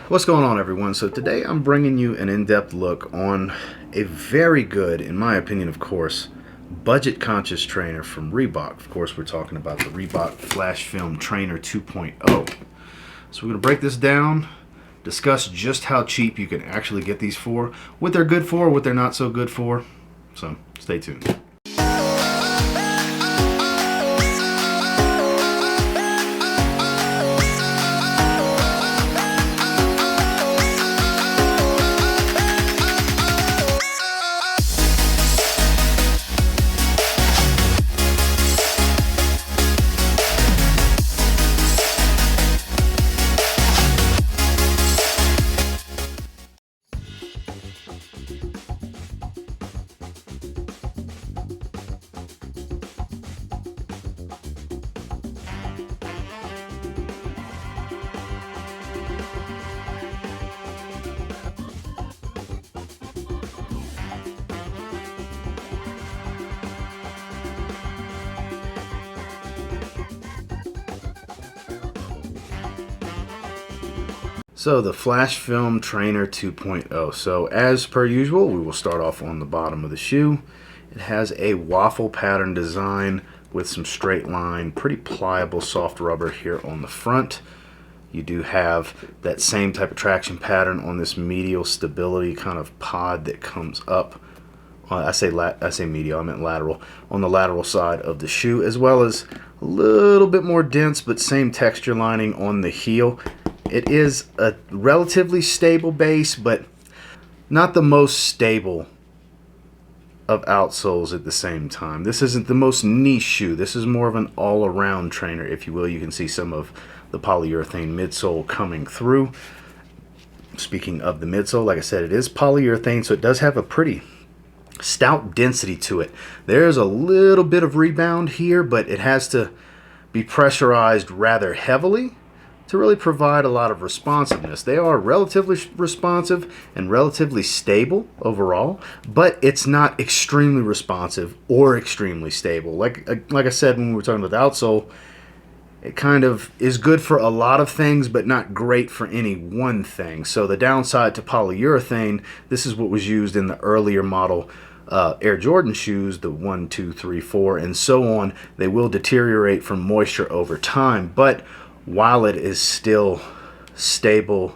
What's going on, everyone? So today I'm bringing you an in-depth look on a very good, in my opinion of course, budget conscious trainer from Reebok. Of course, we're talking about the Reebok Flashfilm Trainer 2.0. So we're going to break this down, discuss just how cheap you can actually get these for, what they're good for, what they're not so good for. So stay tuned. So the Flashfilm Trainer 2.0. So as per usual, we will start off on the bottom of the shoe. It has a waffle pattern design with some straight line, pretty pliable soft rubber here on the front. You do have that same type of traction pattern on this medial stability kind of pod that comes up. I say medial, I meant lateral, on the lateral side of the shoe, as well as a little bit more dense but same texture lining on the heel. It is a relatively stable base, but not the most stable of outsoles at the same time. This isn't the most niche shoe. This is more of an all-around trainer, if you will. You can see some of the polyurethane midsole coming through. Speaking of the midsole, like I said, it is polyurethane, so it does have a pretty stout density to it. There's a little bit of rebound here, but it has to be pressurized rather heavily to really provide a lot of responsiveness. They are relatively responsive and relatively stable overall, but it's not extremely responsive or extremely stable. Like I said when we were talking about the outsole, it kind of is good for a lot of things, but not great for any one thing. So the downside to polyurethane, this is what was used in the earlier model Air Jordan shoes, the 1, 2, 3, 4, and so on. They will deteriorate from moisture over time, but while it is still stable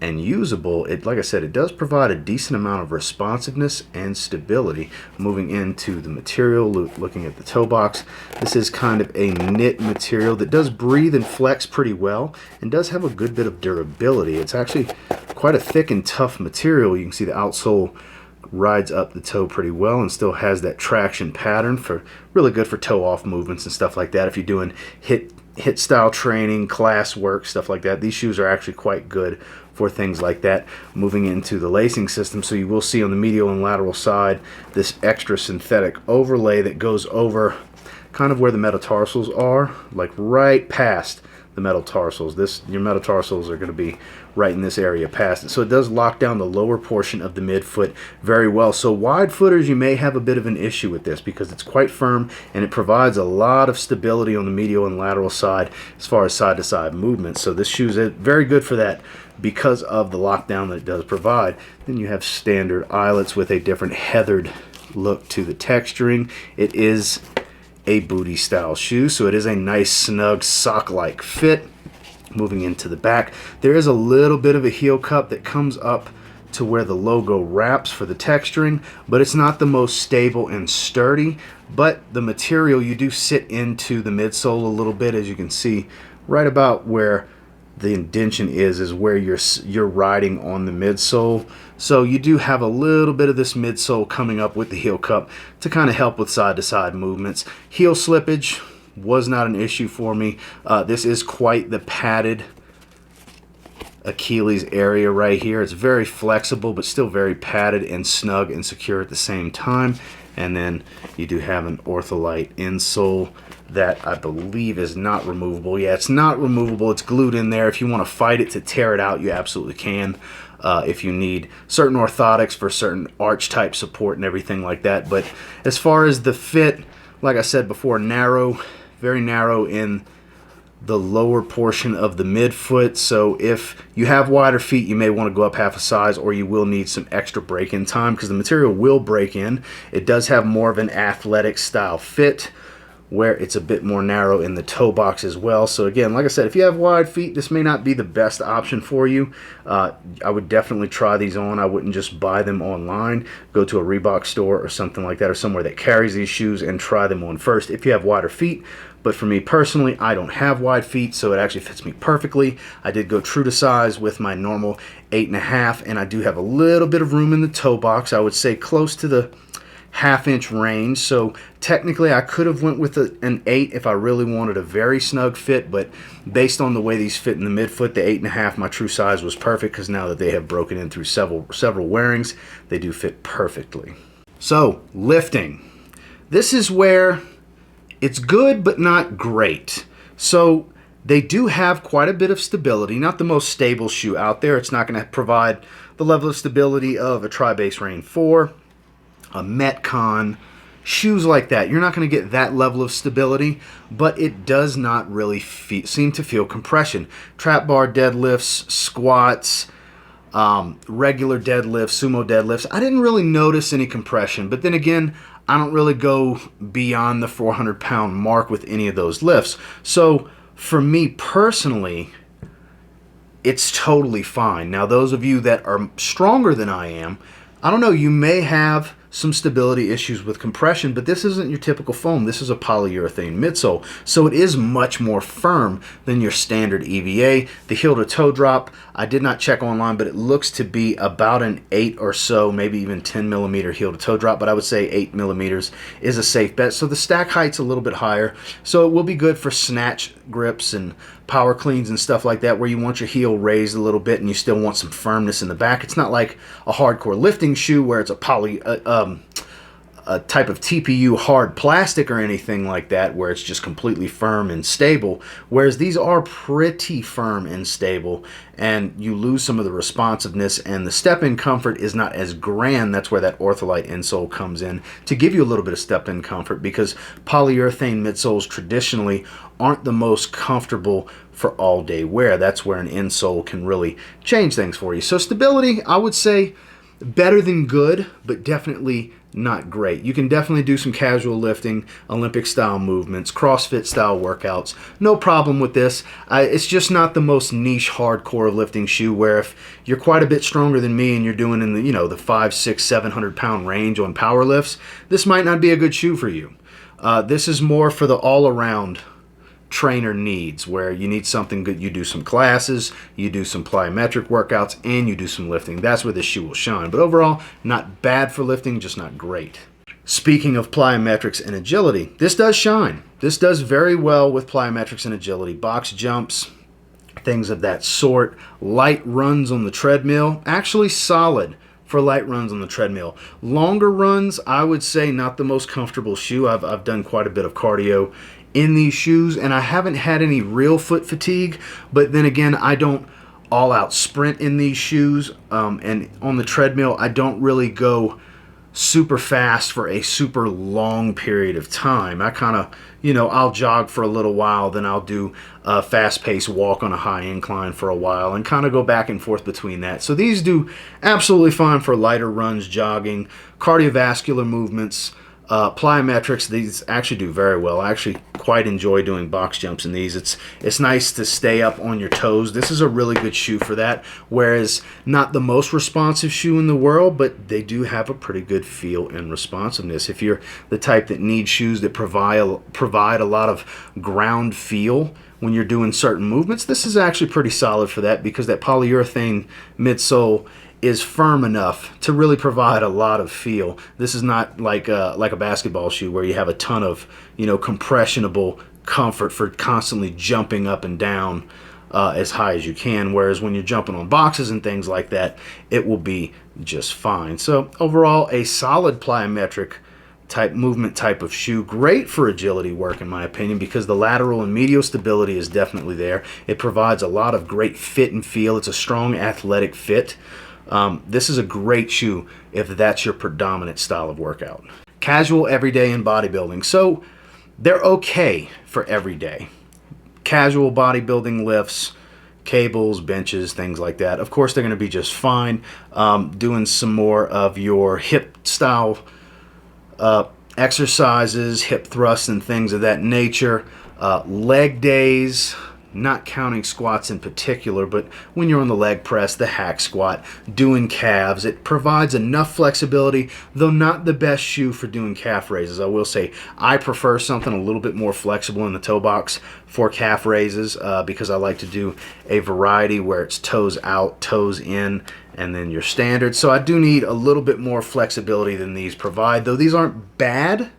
and usable, like I said, it does provide a decent amount of responsiveness and stability. Moving into the material, looking at the toe box, this is kind of a knit material that does breathe and flex pretty well and does have a good bit of durability. It's actually quite a thick and tough material. You can see the outsole rides up the toe pretty well and still has that traction pattern, for really good for toe off movements and stuff like that. If you're doing hit style training, class work, stuff like that, these shoes are actually quite good for things like that. Moving into the lacing system, so you will see on the medial and lateral side this extra synthetic overlay that goes over kind of where the metatarsals are, like right past the metatarsals. Your metatarsals are going to be right in this area past it. So it does lock down the lower portion of the midfoot very well. So wide footers, you may have a bit of an issue with this because it's quite firm and it provides a lot of stability on the medial and lateral side as far as side to side movement. So this shoe is very good for that because of the lockdown that it does provide. Then you have standard eyelets with a different heathered look to the texturing. It is a booty style shoe, so it is a nice snug sock like fit. Moving into the back, there is a little bit of a heel cup that comes up to where the logo wraps for the texturing, but it's not the most stable and sturdy. But the material, you do sit into the midsole a little bit, as you can see right about where the indention is where you're riding on the midsole. So you do have a little bit of this midsole coming up with the heel cup to kind of help with side to side movements. Heel slippage was not an issue for me. This is quite the padded Achilles area right here. It's very flexible, but still very padded and snug and secure at the same time. And then you do have an ortholite insole that I believe is not removable. Yeah, it's not removable. It's glued in there. If you want to fight it to tear it out, you absolutely can. If you need certain orthotics for certain arch type support and everything like that. But as far as the fit, like I said before, narrow, very narrow in the lower portion of the midfoot. So if you have wider feet, you may want to go up half a size, or you will need some extra break-in time because the material will break in. It does have more of an athletic style fit where it's a bit more narrow in the toe box as well. So again, like I said, if you have wide feet, this may not be the best option for you. I would definitely try these on. I wouldn't just buy them online. Go to a Reebok store or something like that, or somewhere that carries these shoes, and try them on first if you have wider feet. But for me personally, I don't have wide feet, so it actually fits me perfectly. I did go true to size with my normal 8.5, and I do have a little bit of room in the toe box. I would say close to the half-inch range, so technically I could have went with an 8 if I really wanted a very snug fit, but based on the way these fit in the midfoot, the 8.5, my true size, was perfect, because now that they have broken in through several wearings, they do fit perfectly. So lifting, this is where it's good but not great. So they do have quite a bit of stability, not the most stable shoe out there. It's not going to provide the level of stability of a Tri-Base Rain 4, a Metcon, shoes like that. You're not going to get that level of stability, but it does not really seem to feel compression. Trap bar deadlifts, squats, regular deadlifts, sumo deadlifts, I didn't really notice any compression. But then again, I don't really go beyond the 400-pound mark with any of those lifts. So for me personally, it's totally fine. Now, those of you that are stronger than I am, I don't know, you may have some stability issues with compression, but this isn't your typical foam. This is a polyurethane midsole, so it is much more firm than your standard EVA. The heel to toe drop, I did not check online, but it looks to be about an 8 or so, maybe even 10 millimeter heel to toe drop, but I would say 8 millimeters is a safe bet. So the stack height's a little bit higher, so it will be good for snatch grips and power cleans and stuff like that, where you want your heel raised a little bit and you still want some firmness in the back. It's not like a hardcore lifting shoe where it's a type of TPU hard plastic or anything like that, where it's just completely firm and stable, whereas these are pretty firm and stable, and you lose some of the responsiveness, and the step-in comfort is not as grand. That's where that Ortholite insole comes in to give you a little bit of step-in comfort, because polyurethane midsoles traditionally aren't the most comfortable for all-day wear. That's where an insole can really change things for you. So stability, I would say better than good, but definitely not great. You can definitely do some casual lifting, Olympic style movements, CrossFit style workouts. No problem with this. It's just not the most niche hardcore lifting shoe, where if you're quite a bit stronger than me and you're doing in the 500, 600, 700 pound range on power lifts, this might not be a good shoe for you. This is more for the all-around trainer needs, where you need something good. You do some classes, you do some plyometric workouts, and you do some lifting. That's where this shoe will shine. But overall, not bad for lifting, just not great. Speaking of plyometrics and agility, this does shine. This does very well with plyometrics and agility. Box jumps, things of that sort. Light runs on the treadmill, actually solid for light runs on the treadmill. Longer runs, I would say not the most comfortable shoe. I've done quite a bit of cardio in these shoes, and I haven't had any real foot fatigue, but then again, I don't all-out sprint in these shoes, and on the treadmill, I don't really go super fast for a super long period of time. I kind of, I'll jog for a little while, then I'll do a fast-paced walk on a high incline for a while, and kind of go back and forth between that. So these do absolutely fine for lighter runs, jogging, cardiovascular movements. Plyometrics, these actually do very well. I actually quite enjoy doing box jumps in these. It's nice to stay up on your toes. This is a really good shoe for that, whereas not the most responsive shoe in the world, but they do have a pretty good feel and responsiveness. If you're the type that needs shoes that provide a lot of ground feel when you're doing certain movements, this is actually pretty solid for that, because that polyurethane midsole is firm enough to really provide a lot of feel. This is not like a basketball shoe where you have a ton of compressionable comfort for constantly jumping up and down as high as you can, whereas when you're jumping on boxes and things like that, it will be just fine. So overall, a solid plyometric type movement type of shoe. Great for agility work, in my opinion, because the lateral and medial stability is definitely there. It provides a lot of great fit and feel. It's a strong athletic fit. This is a great shoe if that's your predominant style of workout. Casual, everyday, and bodybuilding. So they're okay for everyday. casual bodybuilding lifts, cables, benches, things like that, of course they're going to be just fine. Doing some more of your hip style exercises, hip thrusts and things of that nature. Leg days, not counting squats in particular, but when you're on the leg press, the hack squat, doing calves, it provides enough flexibility, though not the best shoe for doing calf raises. I will say I prefer something a little bit more flexible in the toe box for calf raises because I like to do a variety where it's toes out, toes in, and then your standard. So I do need a little bit more flexibility than these provide, though these aren't bad.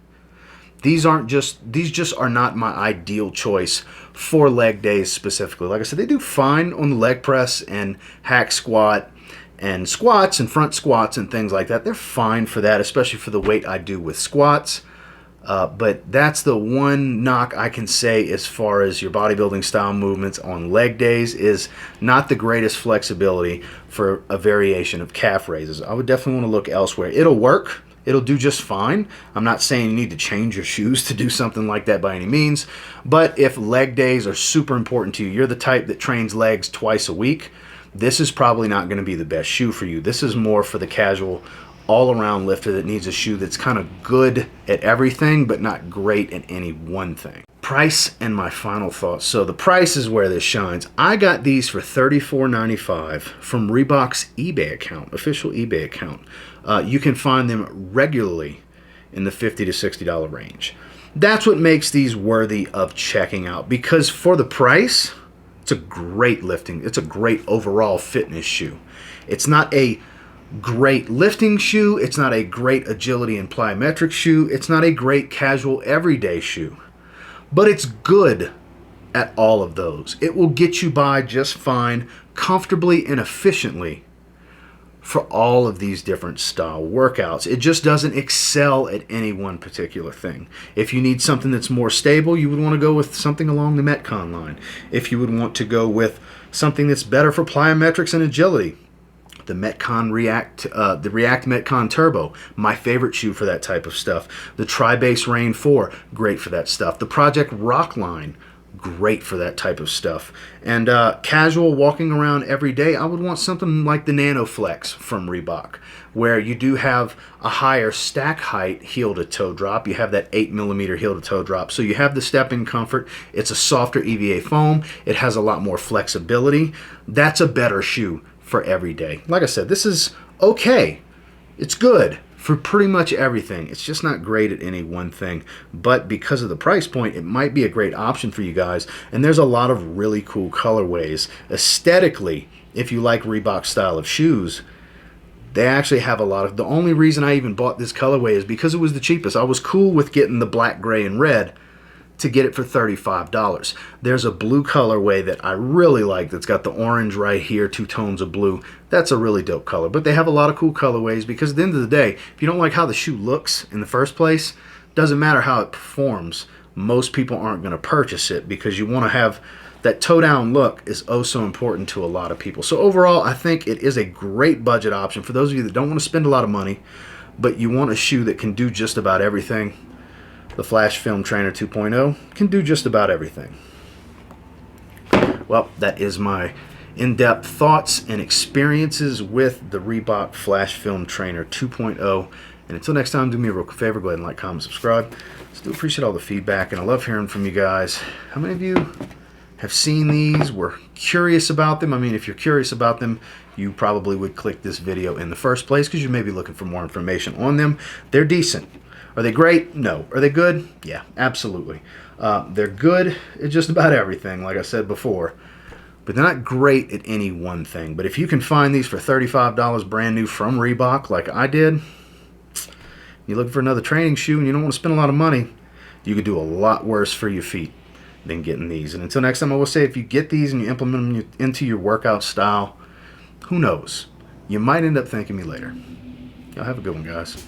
These just are not my ideal choice for leg days specifically. Like I said, they do fine on the leg press and hack squat and squats and front squats and things like that. They're fine for that, especially for the weight I do with squats. But that's the one knock I can say as far as your bodybuilding style movements on leg days is not the greatest flexibility for a variation of calf raises. I would definitely want to look elsewhere. It'll work. It'll do just fine. I'm not saying you need to change your shoes to do something like that by any means, but if leg days are super important to you, you're the type that trains legs twice a week, this is probably not going to be the best shoe for you. This is more for the casual all-around lifter that needs a shoe that's kind of good at everything but not great at any one thing. Price and my final thoughts. So the price is where this shines. I got these for $34.95 from Reebok's eBay account, official eBay account. You can find them regularly in the $50 to $60 range. That's what makes these worthy of checking out, because for the price, it's a great lifting. It's a great overall fitness shoe. It's not a great lifting shoe. It's not a great agility and plyometric shoe. It's not a great casual everyday shoe. But it's good at all of those. It will get you by just fine, comfortably and efficiently for all of these different style workouts. It just doesn't excel at any one particular thing. If you need something that's more stable, you would want to go with something along the Metcon line. If you would want to go with something that's better for plyometrics and agility, the Metcon React Metcon Turbo, my favorite shoe for that type of stuff. The Tri-Base Rain 4, great for that stuff. The Project Rock line, great for that type of stuff. And casual walking around every day, I would want something like the Nano Flex from Reebok, where you do have a higher stack height heel to toe drop. You have that 8mm heel to toe drop, so you have the step-in comfort. It's a softer EVA foam. It has a lot more flexibility. That's a better shoe for every day. Like I said, this is okay. It's good for pretty much everything. It's just not great at any one thing. But because of the price point, it might be a great option for you guys. And there's a lot of really cool colorways. Aesthetically, if you like Reebok style of shoes, they actually have a lot of... The only reason I even bought this colorway is because it was the cheapest. I was cool with getting the black, gray, and red to get it for $35. There's a blue colorway that I really like that's got the orange right here, 2 tones of blue. That's a really dope color. But they have a lot of cool colorways because at the end of the day, if you don't like how the shoe looks in the first place, doesn't matter how it performs, most people aren't going to purchase it because you want to have that toe down look is oh so important to a lot of people. So overall, I think it is a great budget option for those of you that don't want to spend a lot of money, but you want a shoe that can do just about everything. The Flashfilm Trainer 2.0 can do just about everything. Well, that is my in-depth thoughts and experiences with the Reebok Flashfilm Trainer 2.0. And until next time, do me a real favor, go ahead and like, comment, subscribe. Still appreciate all the feedback, and I love hearing from you guys. How many of you have seen these, were curious about them? I mean, if you're curious about them, you probably would click this video in the first place because you may be looking for more information on them. They're decent. Are they great? No. Are they good? Yeah, absolutely. They're good at just about everything, like I said before. But they're not great at any one thing. But if you can find these for $35 brand new from Reebok, like I did, you're looking for another training shoe and you don't want to spend a lot of money, you could do a lot worse for your feet than getting these. And until next time, I will say, if you get these and you implement them into your workout style, who knows? You might end up thanking me later. Y'all have a good one, guys.